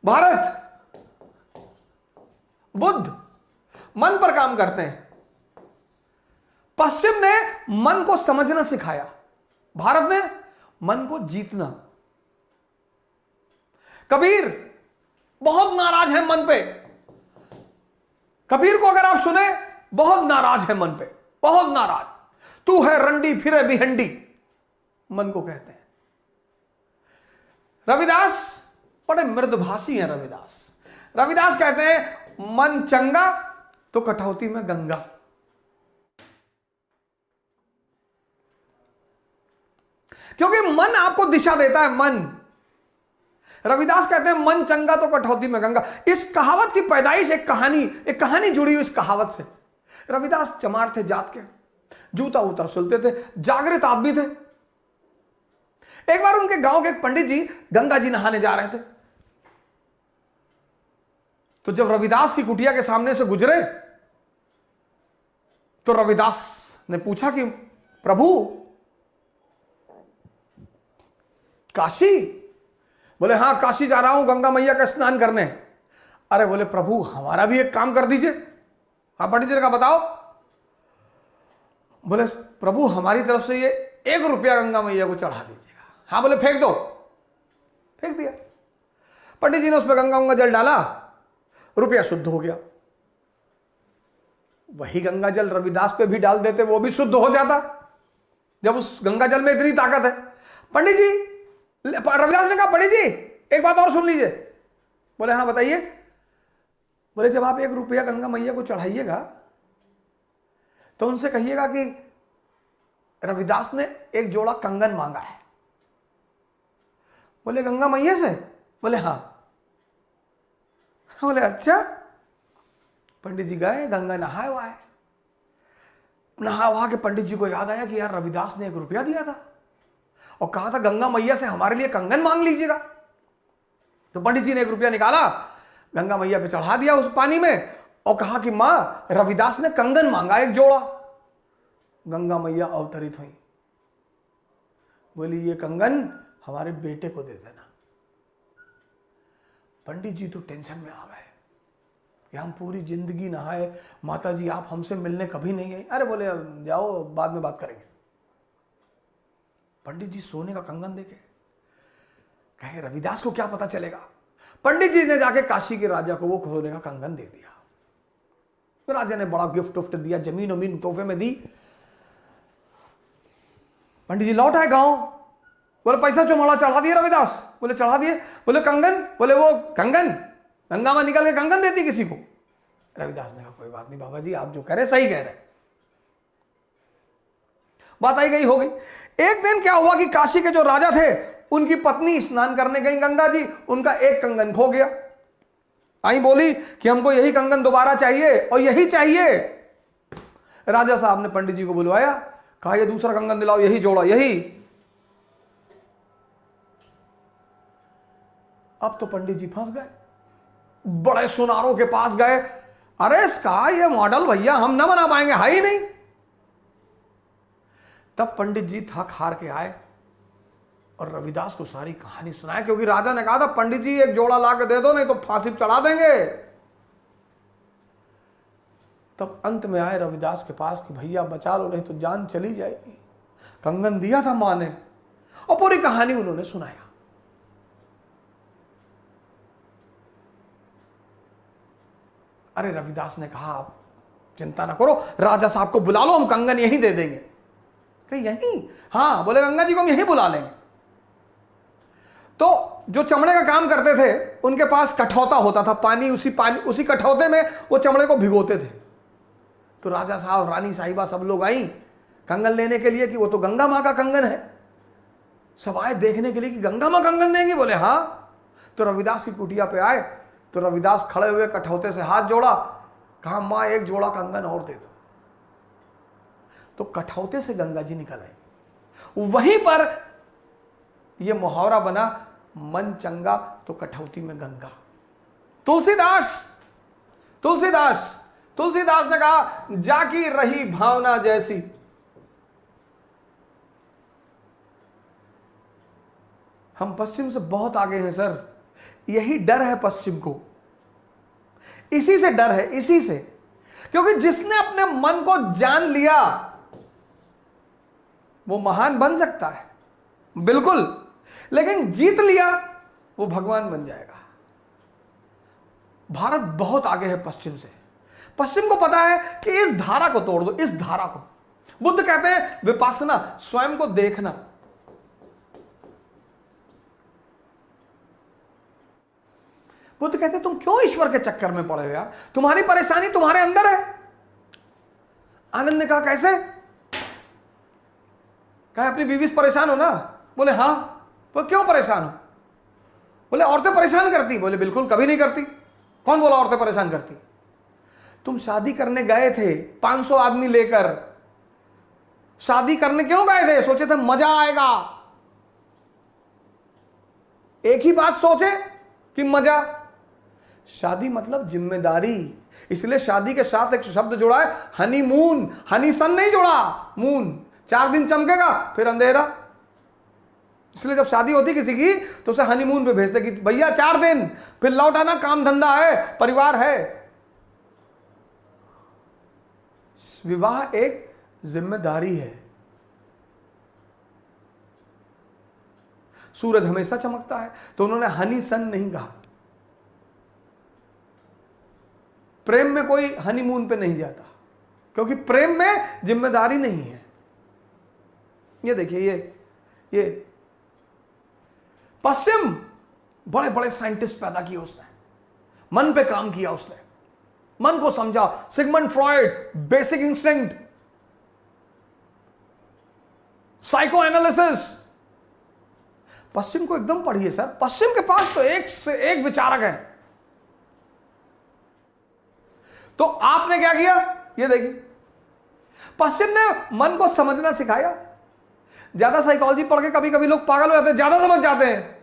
भारत, बुद्ध मन पर काम करते हैं। पश्चिम ने मन को समझना सिखाया, भारत ने मन को जीतना। कबीर बहुत नाराज है मन पे। कबीर को अगर आप सुने, बहुत नाराज है मन पे, बहुत नाराज। तू है रंडी फिरे भिहंडी, मन को कहते हैं। रविदास बड़े मृदभाषी हैं। रविदास कहते हैं मन चंगा तो कठौती में गंगा। क्योंकि मन आपको दिशा देता है। मन, रविदास कहते हैं मन चंगा तो कठौती में गंगा। इस कहावत की पैदाइश एक कहानी जुड़ी हुई इस कहावत से। रविदास चमार थे जात के, जूता उता सुलते थे, जागृत आदमी थे। एक बार उनके गांव के एक पंडित जी गंगा जी नहाने जा रहे थे। तो जब रविदास की कुटिया के सामने से गुजरे तो रविदास ने पूछा कि प्रभु काशी? बोले हाँ, काशी जा रहा हूं गंगा मैया का स्नान करने। अरे बोले प्रभु हमारा भी एक काम कर दीजिए। हाँ पंडित जी ने कहा बताओ। बोले प्रभु हमारी तरफ से ये 1 रुपया गंगा मैया को चढ़ा दीजिएगा। हाँ बोले फेंक दो। फेंक दिया। पंडित जी ने उस पर गंगा जल डाला, रुपया शुद्ध हो गया। वही गंगा जल रविदास पे भी डाल देते, वो भी शुद्ध हो जाता, जब उस गंगा जल में इतनी ताकत है। पंडित जी, रविदास ने कहा पंडित जी एक बात और सुन लीजिए। बोले हाँ बताइए। बोले जब आप 1 रुपया गंगा मैया को चढ़ाइएगा तो उनसे कहिएगा कि रविदास ने एक जोड़ा कंगन मांगा है। बोले गंगा मैया से? बोले हाँ। बोले अच्छा। पंडित जी गए, गंगा नहाए वहाए, नहा वहा के पंडित जी को याद आया कि यार रविदास ने 1 रुपया दिया था और कहा था गंगा मैया से हमारे लिए कंगन मांग लीजिएगा। तो पंडित जी ने 1 रुपया निकाला, गंगा मैया पे चढ़ा दिया उस पानी में और कहा कि मां रविदास ने कंगन मांगा 1 जोड़ा। गंगा मैया अवतरित हुई, बोली ये कंगन हमारे बेटे को दे देना। पंडित जी तो टेंशन में आ गए कि हम पूरी जिंदगी नहाए, माता जी आप हमसे मिलने कभी नहीं आई। अरे बोले जाओ बाद में बात करेंगे। पंडित जी सोने का कंगन देखे, कहे रविदास को क्या पता चलेगा। पंडित जी ने जाके काशी के राजा को वो सोने का कंगन दे दिया। तो राजा ने बड़ा गिफ्ट उफ्ट दिया, जमीन वमीन तोहफे में दी। पंडित जी लौट आए गांव। बोले पैसा चुमाड़ा चढ़ा दिए रविदास? बोले चढ़ा दिए। बोले कंगन? बोले वो कंगन गंगा में निकल के कंगन देती किसी को? रविदास ने कहा कोई बात नहीं बाबा जी, आप जो कह रहे सही कह रहे। बात आई गई हो गई। एक दिन क्या हुआ कि काशी के जो राजा थे उनकी पत्नी स्नान करने गई गंगा जी, उनका एक कंगन खो गया। आई बोली कि हमको यही कंगन दोबारा चाहिए और यही चाहिए। राजा साहब ने पंडित जी को बुलवाया, कहा ये दूसरा कंगन दिलाओ, यही जोड़ा यही। अब तो पंडित जी फंस गए, बड़े सुनारों के पास गए। अरे इसका ये मॉडल भैया हम ना बना पाएंगे, है ही नहीं। तब पंडित जी थक हार के आए और रविदास को सारी कहानी सुनाई, क्योंकि राजा ने कहा था पंडित जी एक जोड़ा ला के दे दो नहीं तो फांसी चढ़ा देंगे। तब अंत में आए रविदास के पास कि भैया बचा लो नहीं तो जान चली जाएगी। कंगन दिया था मां ने और पूरी कहानी उन्होंने सुनाया। अरे रविदास ने कहा आप चिंता ना करो, राजा साहब को बुला लो, हम कंगन यहीं दे देंगे। कहीं यहीं? हाँ। बोले गंगा जी को हम यहीं बुला लेंगे। तो जो चमड़े का काम करते थे उनके पास कठौता होता था, उसी कठौते में वो चमड़े को भिगोते थे। तो राजा साहब, रानी साहिबा सब लोग आई कंगन लेने के लिए कि वो तो गंगा मां का कंगन है। सब आए देखने के लिए कि गंगा मां कंगन देंगी। बोले हाँ। तो रविदास की कुटिया पे आए तो रविदास खड़े हुए कठौते से हाथ जोड़ा, कहा मां एक जोड़ा कंगन और दे दो। तो कठौते से गंगा जी निकल आई। वहीं पर यह मुहावरा बना, मन चंगा तो कठौती में गंगा। तुलसीदास ने कहा जाकी रही भावना जैसी। हम पश्चिम से बहुत आगे हैं सर। यही डर है पश्चिम को, इसी से डर है, इसी से, क्योंकि जिसने अपने मन को जान लिया वो महान बन सकता है बिल्कुल, लेकिन जीत लिया वो भगवान बन जाएगा। भारत बहुत आगे है पश्चिम से। पश्चिम को पता है कि इस धारा को तोड़ दो, इस धारा को। बुद्ध कहते हैं विपासना, स्वयं को देखना। बुद्ध कहते हैं तुम क्यों ईश्वर के चक्कर में पड़े हो यार, तुम्हारी परेशानी तुम्हारे अंदर है। आनंद ने कहा कैसे? कहा अपनी बीवी से परेशान हो ना? बोले हाँ। तो क्यों परेशान हो? बोले औरतें परेशान करती। बोले बिल्कुल कभी नहीं करती। कौन बोला औरतें परेशान करती? तुम शादी करने गए थे 500 आदमी लेकर, शादी करने क्यों गए थे? सोचे थे मजा आएगा, एक ही बात सोचे कि मजा। शादी मतलब जिम्मेदारी, इसलिए शादी के साथ एक शब्द जुड़ा है हनीमून। हनी सन नहीं जुड़ा, मून। 4 दिन चमकेगा फिर अंधेरा, इसलिए जब शादी होती किसी की तो उसे हनीमून पे भेजते कि भैया 4 दिन, फिर लौट आना, काम धंधा है, परिवार है। विवाह एक जिम्मेदारी है। सूरज हमेशा चमकता है, तो उन्होंने हनी सन नहीं कहा। प्रेम में कोई हनीमून पे नहीं जाता, क्योंकि प्रेम में जिम्मेदारी नहीं है। ये देखिए, ये पश्चिम बड़े बड़े साइंटिस्ट पैदा किए उसने, मन पे काम किया उसने, मन को समझा। Sigmund Freud, basic instinct, psychoanalysis. पश्चिम को एकदम पढ़िए सर, पश्चिम के पास तो एक से एक विचारक है। तो आपने क्या किया? ये देखिए, पश्चिम ने मन को समझना सिखाया। ज्यादा साइकोलॉजी पढ़ के कभी कभी लोग पागल हो जाते हैं, ज्यादा समझ जाते हैं।